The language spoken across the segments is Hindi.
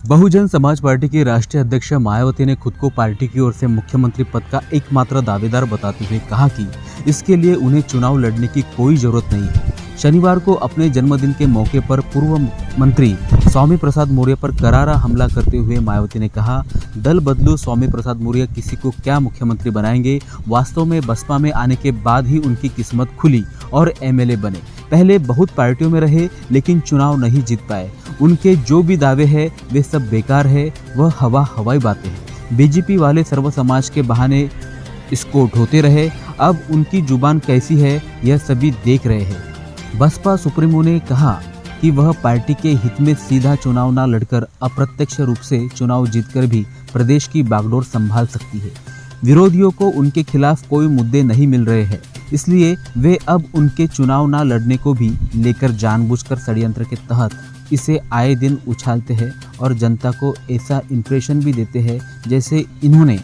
बहुजन समाज पार्टी की राष्ट्रीय अध्यक्ष मायावती ने खुद को पार्टी की ओर से मुख्यमंत्री पद का एकमात्र दावेदार बताते हुए कहा कि इसके लिए उन्हें चुनाव लड़ने की कोई जरूरत नहीं है। शनिवार को अपने जन्मदिन के मौके पर पूर्व मंत्री स्वामी प्रसाद मौर्य पर करारा हमला करते हुए मायावती ने कहा, दल बदलू स्वामी प्रसाद मौर्य किसी को क्या मुख्यमंत्री बनाएंगे। वास्तव में बसपा में आने के बाद ही उनकी किस्मत खुली और एमएलए बने। पहले बहुत पार्टियों में रहे लेकिन चुनाव नहीं जीत पाए। उनके जो भी दावे हैं वे सब बेकार है, वह हवाई बातें हैं। बीजेपी वाले सर्व समाज के बहाने इसको ढोते रहे। अब उनकी जुबान कैसी है यह सभी देख रहे हैं। बसपा सुप्रीमो ने कहा कि वह पार्टी के हित में सीधा चुनाव न लड़कर अप्रत्यक्ष रूप से चुनाव जीतकर भी प्रदेश की बागडोर संभाल सकती है। विरोधियों को उनके खिलाफ कोई मुद्दे नहीं मिल रहे हैं, इसलिए वे अब उनके चुनाव न लड़ने को भी लेकर जानबूझकर षड्यंत्र के तहत इसे आए दिन उछालते हैं और जनता को ऐसा इंप्रेशन भी देते हैं जैसे इन्होंने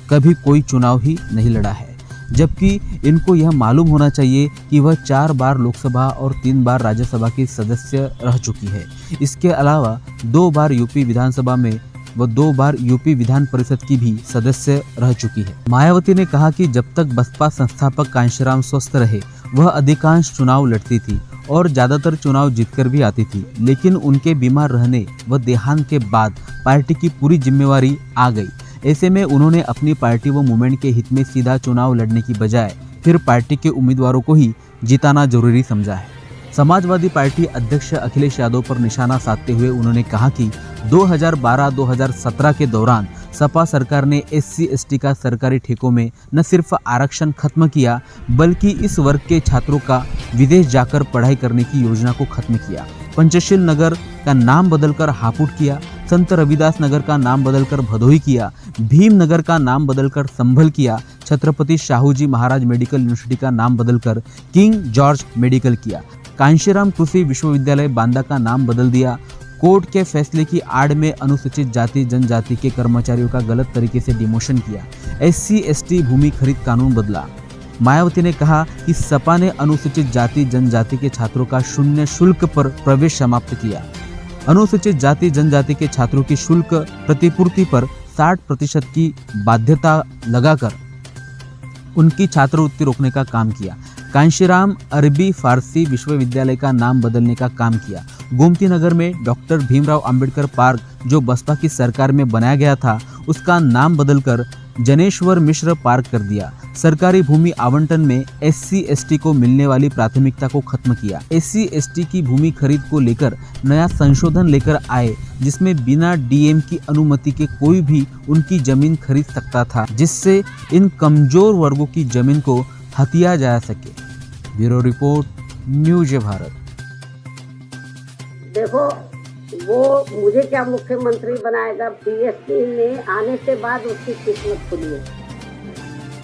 कभी कोई चुनाव ही नहीं लड़ा है, जबकि इनको यह मालूम होना चाहिए कि वह 4 बार लोकसभा और 3 बार राज्यसभा की सदस्य रह चुकी है। इसके अलावा 2 बार यूपी विधानसभा में व 2 बार यूपी विधान परिषद की भी सदस्य रह चुकी है। मायावती ने कहा कि जब तक बसपा संस्थापक कांशीराम स्वस्थ रहे वह अधिकांश चुनाव लड़ती थी और ज्यादातर चुनाव जीतकर भी आती थी, लेकिन उनके बीमार रहने व देहांत के बाद पार्टी की पूरी जिम्मेवारी आ गई। ऐसे में उन्होंने अपनी पार्टी व मूवमेंट के हित में सीधा चुनाव लड़ने की बजाय फिर पार्टी के उम्मीदवारों को ही जिताना जरूरी समझा है। समाजवादी पार्टी अध्यक्ष अखिलेश यादव पर निशाना साधते हुए उन्होंने कहा कि 2012-2017 के दौरान सपा सरकार ने SC/ST का सरकारी ठेकों में न सिर्फ आरक्षण खत्म किया बल्कि इस वर्ग के छात्रों का विदेश जाकर पढ़ाई करने की योजना को खत्म किया। पंचशील नगर का नाम बदलकर हापुड़ किया, संत रविदास नगर का नाम बदलकर भदोही किया, भीम नगर का नाम बदलकर संभल किया, छत्रपति शाहू जी महाराज मेडिकल यूनिवर्सिटी का नाम बदलकर किंग जॉर्ज मेडिकल किया, कांशीराम कृषि विश्वविद्यालय बांदा का नाम बदल दिया। कोर्ट के फैसले की आड़ में अनुसूचित जाति जनजाति के कर्मचारियों का गलत तरीके से डिमोशन किया। SC/ST भूमि खरीद कानून बदला। मायावती ने कहा कि सपा ने अनुसूचित जाति जनजाति के छात्रों का शून्य शुल्क पर प्रवेश समाप्त किया। अनुसूचित जाति जनजाति के छात्रों की शुल्क प्रतिपूर्ति पर 60% की बाध्यता लगाकर उनकी छात्रवृत्ति रोकने का काम किया। कांशीराम अरबी फारसी विश्वविद्यालय का नाम बदलने का काम किया। गोमती नगर में डॉक्टर भीमराव अंबेडकर पार्क जो बसपा की सरकार में बनाया गया था उसका नाम बदलकर जनेश्वर मिश्र पार्क कर दिया। सरकारी भूमि आवंटन में SC/ST को मिलने वाली प्राथमिकता को खत्म किया। SC/ST की भूमि खरीद को लेकर नया संशोधन लेकर आए जिसमें बिना DM की अनुमति के कोई भी उनकी जमीन खरीद सकता था, जिससे इन कमजोर वर्गों की जमीन को हथिया जा सके। Bureau report, news Bharat. देखो, वो मुझे क्या मुख्यमंत्री बनाएगा, BSP ने आने के बाद उसकी किस्मत खुली है।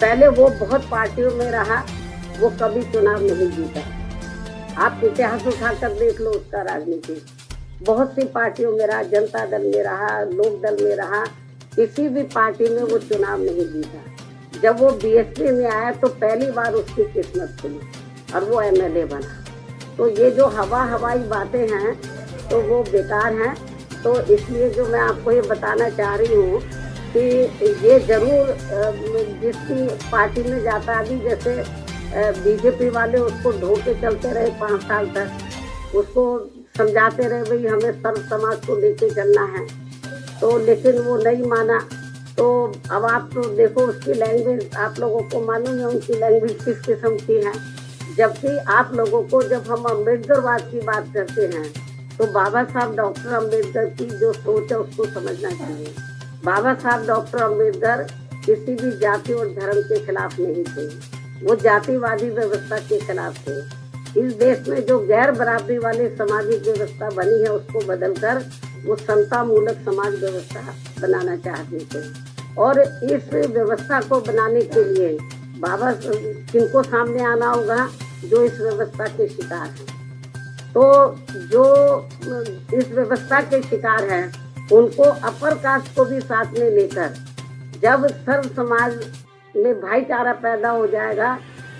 पहले वो बहुत पार्टियों में रहा, वो कभी चुनाव नहीं जीता। आप इतिहास उठाकर देख लो उसका राजनीति। बहुत सी पार्टियों में रहा, जनता दल में रहा, लोक दल में रहा, किसी भी पार्टी में वो चुनाव नहीं जीता। जब वो BSP में आया तो पहली बार उसकी किस्मत खुली और वो MLA बना। तो ये जो हवाई बातें हैं तो वो बेकार हैं। तो इसलिए जो मैं आपको ये बताना चाह रही हूँ कि ये जरूर जिसकी पार्टी में जाता अभी जैसे BJP वाले उसको ढो के चलते रहे 5 साल तक, उसको समझाते रहे भाई हमें सर्व समाज को लेके चलना है, तो लेकिन वो नहीं माना। तो अब आप तो देखो उसकी लैंग्वेज, आप लोगों को मालूम है उनकी लैंग्वेज किस किस्म की है। जबकि आप लोगों को जब हम अम्बेडकरवाद की बात करते हैं तो बाबा साहब डॉक्टर अम्बेडकर की जो सोच है उसको समझना चाहिए। बाबा साहब डॉक्टर अम्बेडकर किसी भी जाति और धर्म के खिलाफ नहीं थे, वो जातिवादी व्यवस्था के खिलाफ थे। इस देश में जो गैर बराबरी वाली सामाजिक व्यवस्था बनी है उसको बदलकर वो समता मूलक समाज व्यवस्था बनाना चाहते थे। और इस व्यवस्था को बनाने के लिए बाबा किनको सामने आना होगा, जो इस व्यवस्था के शिकार हैं। तो जो इस व्यवस्था के शिकार हैं उनको अपर कास्ट को भी साथ में लेकर जब सर्व समाज में भाईचारा पैदा हो जाएगा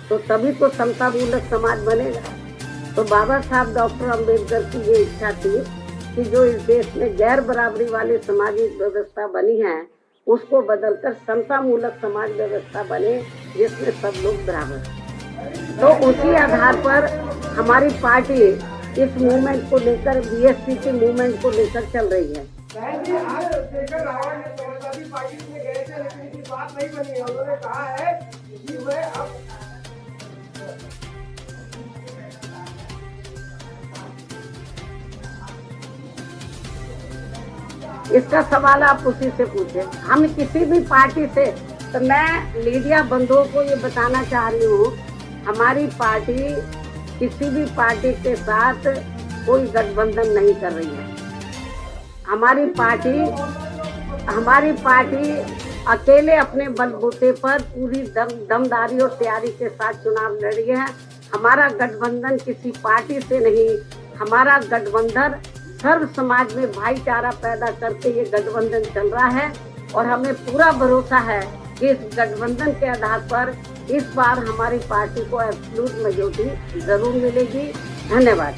तो तभी तो समता मूलक समाज बनेगा। तो बाबा साहब डॉक्टर अम्बेडकर की ये इच्छा थी कि जो इस देश में गैर बराबरी वाली सामाजिक व्यवस्था बनी है उसको बदलकर समतामूलक समाज व्यवस्था बने जिसमें सब लोग बराबर हैं। तो उसी आधार पर हमारी पार्टी इस मूवमेंट को लेकर, बीएसपी के मूवमेंट को लेकर चल रही है। आज शेखर रावत ने समाजवादी पार्टी में गए थे, लेकिन इनकी बात नहीं बनी है। उन्होंने कहा है कि मैं अब इसका सवाल आप उसी से पूछे। हम किसी भी पार्टी से, तो मैं मीडिया बंधुओं को ये बताना चाह रही हूँ, हमारी पार्टी किसी भी पार्टी के साथ कोई गठबंधन नहीं कर रही है। हमारी पार्टी अकेले अपने बलबूते पर पूरी दमदारी और तैयारी के साथ चुनाव लड़ रही है। हमारा गठबंधन किसी पार्टी से नहीं, हमारा गठबंधन सर्व समाज में भाईचारा पैदा करके ये गठबंधन चल रहा है और हमें पूरा भरोसा है कि इस गठबंधन के आधार पर इस बार हमारी पार्टी को एब्सोल्यूट मेजॉरिटी जरूर मिलेगी। धन्यवाद।